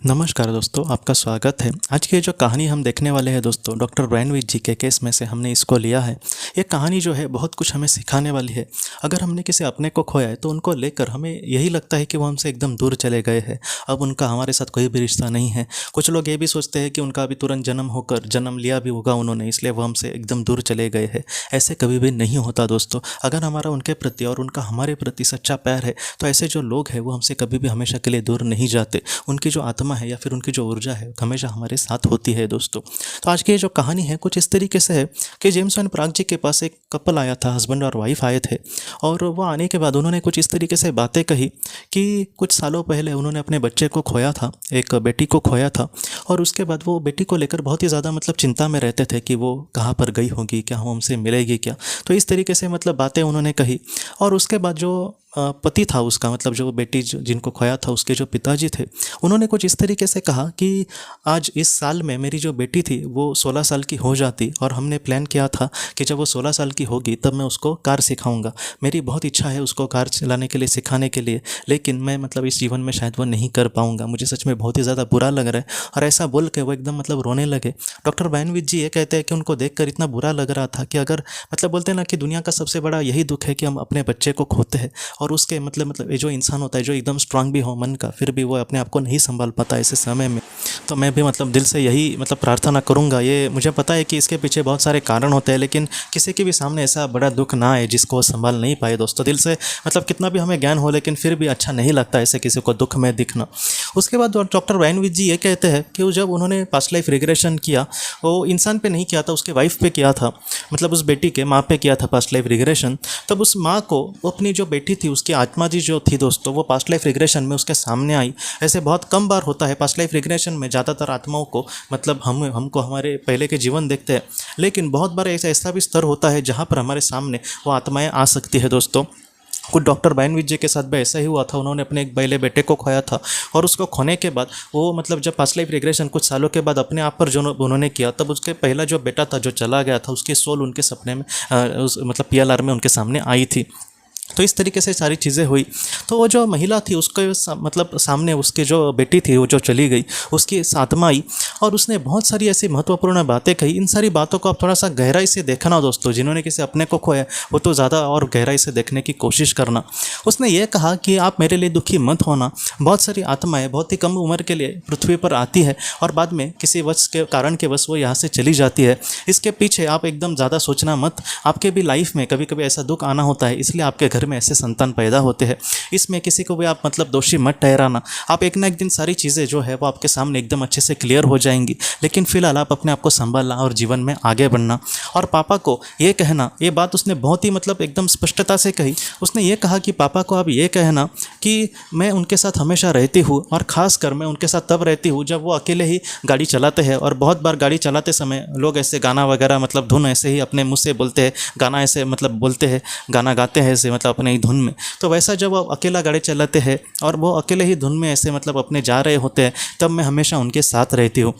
नमस्कार दोस्तों, आपका स्वागत है। आज की जो कहानी हम देखने वाले हैं दोस्तों, डॉक्टर ब्रायन विच जी के केस में से हमने इसको लिया है। ये कहानी जो है बहुत कुछ हमें सिखाने वाली है। अगर हमने किसी अपने को खोया है तो उनको लेकर हमें यही लगता है कि वो हमसे एकदम दूर चले गए हैं, अब उनका हमारे साथ कोई भी रिश्ता नहीं है। कुछ लोग ये भी सोचते हैं कि उनका अभी तुरंत जन्म लिया भी होगा उन्होंने, इसलिए वो हमसे एकदम दूर चले गए हैं। ऐसे कभी भी नहीं होता दोस्तों। अगर हमारा उनके प्रति और उनका हमारे प्रति सच्चा प्यार है तो ऐसे जो लोग हैं वो हमसे कभी भी हमेशा के लिए दूर नहीं जाते। उनकी जो आत्मा है या फिर उनकी जो ऊर्जा है हमेशा हमारे साथ होती है दोस्तों। तो आज की ये जो कहानी है कुछ इस तरीके से है कि जेम्स वैन प्राग जी के पास एक कपल आया था, हस्बैंड और वाइफ आए थे। और वो आने के बाद उन्होंने कुछ इस तरीके से बातें कही कि कुछ सालों पहले उन्होंने अपने बच्चे को खोया था, एक बेटी को खोया था। और उसके बाद वो बेटी को लेकर बहुत ही ज़्यादा चिंता में रहते थे कि वो कहाँ पर गई होगी, क्या वो हमसे मिलेगी क्या। तो इस तरीके से बातें उन्होंने कही। और उसके बाद जो पति था उसका, जो बेटी जिनको खोया था उसके जो पिताजी थे, उन्होंने कुछ इस तरीके से कहा कि आज इस साल में मेरी जो बेटी थी वो 16 साल की हो जाती और हमने प्लान किया था कि जब वो 16 साल की होगी तब मैं उसको कार सिखाऊंगा। मेरी बहुत इच्छा है उसको कार चलाने के लिए, सिखाने के लिए, लेकिन मैं इस जीवन में शायद वो नहीं कर पाऊंगा। मुझे सच में बहुत ही ज़्यादा बुरा लग रहा है। और ऐसा बोल के वो एकदम रोने लगे। डॉक्टर ब्रायन विच जी ये कहते हैं कि उनको देखकर इतना बुरा लग रहा था कि अगर बोलते हैं ना कि दुनिया का सबसे बड़ा यही दुख है कि हम अपने बच्चे को खोते हैं। और उसके ये जो इंसान होता है जो एकदम स्ट्रांग भी हो मन का, फिर भी वो अपने आप को नहीं संभाल पाता ऐसे समय में। तो मैं भी दिल से यही प्रार्थना करूँगा। ये मुझे पता है कि इसके पीछे बहुत सारे कारण होते हैं, लेकिन किसी के भी सामने ऐसा बड़ा दुख ना आए जिसको वो संभाल नहीं पाए दोस्तों। दिल से कितना भी हमें ज्ञान हो लेकिन फिर भी अच्छा नहीं लगता ऐसे किसी को दुख में दिखना। उसके बाद डॉक्टर ब्रायन विच जी ये कहते हैं कि जब उन्होंने पास्ट लाइफ रिग्रेशन किया, वो इंसान पे नहीं किया था, उसके वाइफ पे किया था, उस बेटी के माँ पे किया था पास्ट लाइफ रिग्रेशन। तब उस माँ को अपनी जो बेटी थी उसकी आत्मा जी जो थी दोस्तों, वो पास्ट लाइफ रिग्रेशन में उसके सामने आई। ऐसे बहुत कम बार होता है पास्ट लाइफ रिग्रेशन में। ज़्यादातर आत्माओं को हमको हमारे पहले के जीवन देखते हैं, लेकिन बहुत बार ऐसा भी स्तर होता है जहाँ पर हमारे सामने वो आत्माएं आ सकती है दोस्तों। कुछ डॉक्टर ब्रायन विच जी के साथ भी ऐसा ही हुआ था। उन्होंने अपने एक पहले बेटे को खोया था और उसको खोने के बाद वो जब पास्ट लाइफ रिग्रेशन कुछ सालों के बाद अपने आप पर जो उन्होंने किया, तब उसके पहला जो बेटा था जो चला गया था, उसकी सोल उनके सपने में PLR में उनके सामने आई थी। तो इस तरीके से सारी चीज़ें हुई। तो वो जो महिला थी उसके सामने उसकी जो बेटी थी वो जो चली गई, उसकी आत्मा आई और उसने बहुत सारी ऐसी महत्वपूर्ण बातें कही। इन सारी बातों को आप थोड़ा सा गहराई से देखना दोस्तों। जिन्होंने किसी अपने को खोया वो तो ज़्यादा और गहराई से देखने की कोशिश करना। उसने ये कहा कि आप मेरे लिए दुखी मत होना। बहुत सारी आत्माएँ बहुत ही कम उम्र के लिए पृथ्वी पर आती है और बाद में किसी वश के कारण के वश वो यहाँ से चली जाती है। इसके पीछे आप एकदम ज़्यादा सोचना मत। आपके भी लाइफ में कभी कभी ऐसा दुख आना होता है, इसलिए आपके घर में ऐसे संतान पैदा होते हैं। इसमें किसी को भी आप दोषी मत ठहराना। आप एक ना एक दिन सारी चीज़ें जो है वो आपके सामने एकदम अच्छे से क्लियर हो जाएंगी, लेकिन फिलहाल आप अपने आप को संभालना और जीवन में आगे बढ़ना। और पापा को ये कहना, ये बात उसने बहुत ही एकदम स्पष्टता से कही। उसने ये कहा कि पापा को आप ये कहना कि मैं उनके साथ हमेशा रहती हूँ और ख़ासकर मैं उनके साथ तब रहती हूँ जब वो अकेले ही गाड़ी चलाते हैं। और बहुत बार गाड़ी चलाते समय लोग ऐसे गाना वगैरह धुन ऐसे ही अपने मुँह से बोलते हैं, गाना ऐसे बोलते हैं, गाना गाते हैं ऐसे अपने ही धुन में। तो वैसा जब वो अकेला गाड़ी चलाते हैं और वो अकेले ही धुन में ऐसे अपने जा रहे होते हैं, तब मैं हमेशा उनके साथ रहती हूँ।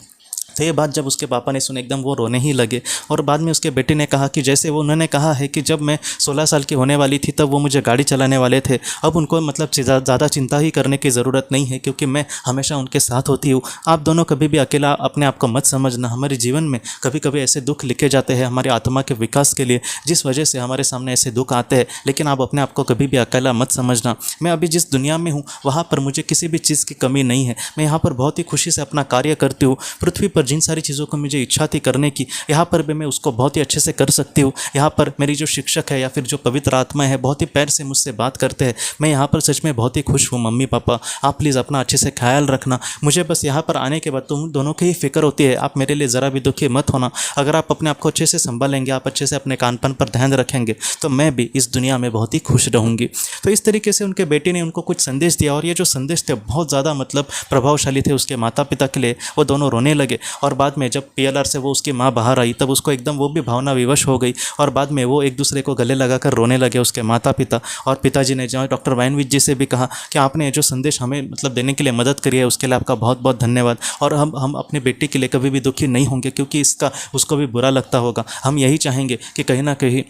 तो ये बात जब उसके पापा ने सुनी एकदम वो रोने ही लगे। और बाद में उसके बेटे ने कहा कि जैसे वो उन्होंने कहा है कि जब मैं 16 साल की होने वाली थी तब वो मुझे गाड़ी चलाने वाले थे, अब उनको ज़्यादा चिंता ही करने की ज़रूरत नहीं है क्योंकि मैं हमेशा उनके साथ होती हूँ। आप दोनों कभी भी अकेला अपने आप को मत समझना। हमारे जीवन में कभी कभी ऐसे दुख लिखे जाते हैं हमारी आत्मा के विकास के लिए, जिस वजह से हमारे सामने ऐसे दुख आते हैं, लेकिन आप अपने आप को कभी भी अकेला मत समझना। मैं अभी जिस दुनिया में हूँ वहाँ पर मुझे किसी भी चीज़ की कमी नहीं है। मैं यहाँ पर बहुत ही खुशी से अपना कार्य करती हूँ। पृथ्वी पर जिन सारी चीज़ों को मुझे इच्छा थी करने की, यहाँ पर भी मैं उसको बहुत ही अच्छे से कर सकती हूँ। यहाँ पर मेरी जो शिक्षक है या फिर जो पवित्र आत्मा है बहुत ही प्यार से मुझसे बात करते हैं। मैं यहाँ पर सच में बहुत ही खुश हूँ। मम्मी पापा आप प्लीज़ अपना अच्छे से ख्याल रखना। मुझे बस यहाँ पर आने के बाद तुम दोनों की ही फिक्र होती है। आप मेरे लिए ज़रा भी दुखी मत होना। अगर आप अपने आप को अच्छे से संभालेंगे, आप अच्छे से अपने कानपन पर ध्यान रखेंगे, तो मैं भी इस दुनिया में बहुत ही खुश रहूँगी। तो इस तरीके से उनके बेटे ने उनको कुछ संदेश दिया और ये जो संदेश थे बहुत ज़्यादा प्रभावशाली थे उसके माता पिता के लिए। वो दोनों रोने लगे और बाद में जब PLR से वो उसकी माँ बाहर आई तब उसको एकदम वो भी भावना विवश हो गई और बाद में वो एक दूसरे को गले लगाकर रोने लगे उसके माता पिता। और पिताजी ने जो डॉक्टर ब्रायन विच जी से भी कहा कि आपने जो संदेश हमें देने के लिए मदद करी है उसके लिए आपका बहुत बहुत धन्यवाद। और हम अपने बेटे के लिए कभी भी दुखी नहीं होंगे क्योंकि इसका उसको भी बुरा लगता होगा। हम यही चाहेंगे कि कहीं ना कहीं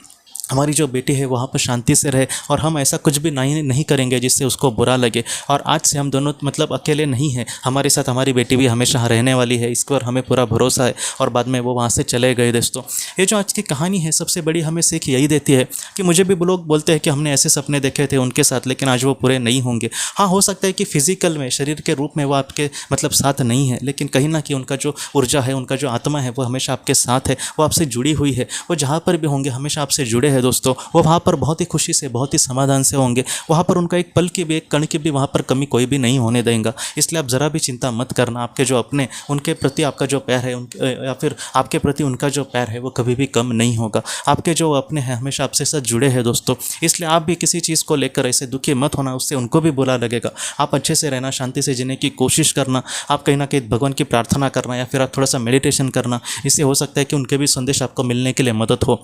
हमारी जो बेटी है वहाँ पर शांति से रहे और हम ऐसा कुछ भी नहीं करेंगे जिससे उसको बुरा लगे। और आज से हम दोनों मतलब अकेले नहीं हैं, हमारे साथ हमारी बेटी भी हमेशा रहने वाली है, इस पर हमें पूरा भरोसा है। और बाद में वो वहाँ से चले गए। दोस्तों, ये जो आज की कहानी है सबसे बड़ी हमें सीख यही देती है कि मुझे भी लोग बोलते हैं कि हमने ऐसे सपने देखे थे उनके साथ, लेकिन आज वो पूरे नहीं होंगे। हाँ, हो सकता है कि फिजिकल में, शरीर के रूप में वो आपके मतलब साथ नहीं है, लेकिन कहीं ना कहीं उनका जो ऊर्जा है, उनका जो आत्मा है, वो हमेशा आपके साथ है, वो आपसे जुड़ी हुई है। वो जहाँ पर भी होंगे हमेशा आपसे जुड़े हैं दोस्तों। वो वहाँ पर बहुत ही खुशी से, बहुत ही समाधान से होंगे। वहाँ पर उनका एक पल की भी, एक कण की भी वहाँ पर कमी कोई भी नहीं होने देगा। इसलिए आप ज़रा भी चिंता मत करना। आपके जो अपने, उनके प्रति आपका जो प्यार है, या फिर आपके प्रति उनका जो प्यार है, वो कभी भी कम नहीं होगा। आपके जो अपने हैं हमेशा आपसे साथ जुड़े हैं दोस्तों। इसलिए आप भी किसी चीज़ को लेकर ऐसे दुखी मत होना, उससे उनको भी बुरा लगेगा। आप अच्छे से रहना, शांति से जीने की कोशिश करना। आप कहीं ना कहीं भगवान की प्रार्थना करना, या फिर आप थोड़ा सा मेडिटेशन करना। इससे हो सकता है कि उनके भी संदेश आपको मिलने के लिए मदद हो।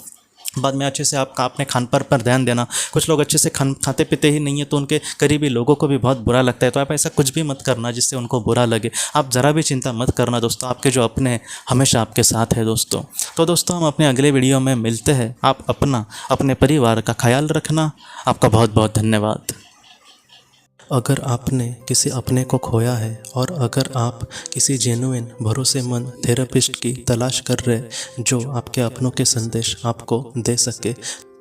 बाद में अच्छे से आपका अपने खान पान पर ध्यान देना। कुछ लोग अच्छे से खाते पीते ही नहीं है, तो उनके करीबी लोगों को भी बहुत बुरा लगता है। तो आप ऐसा कुछ भी मत करना जिससे उनको बुरा लगे। आप ज़रा भी चिंता मत करना दोस्तों, आपके जो अपने हैं हमेशा आपके साथ है दोस्तों। तो दोस्तों, हम अपने अगले वीडियो में मिलते हैं। आप अपने परिवार का ख्याल रखना। आपका बहुत बहुत धन्यवाद। अगर आपने किसी अपने को खोया है और अगर आप किसी जेन्युइन भरोसेमंद थेरेपिस्ट की तलाश कर रहे जो आपके अपनों के संदेश आपको दे सके,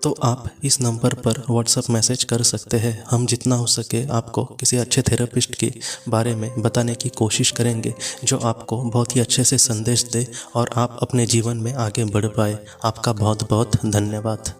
तो आप इस नंबर पर व्हाट्सएप मैसेज कर सकते हैं। हम जितना हो सके आपको किसी अच्छे थेरेपिस्ट के बारे में बताने की कोशिश करेंगे जो आपको बहुत ही अच्छे से संदेश दे और आप अपने जीवन में आगे बढ़ पाए। आपका बहुत बहुत धन्यवाद।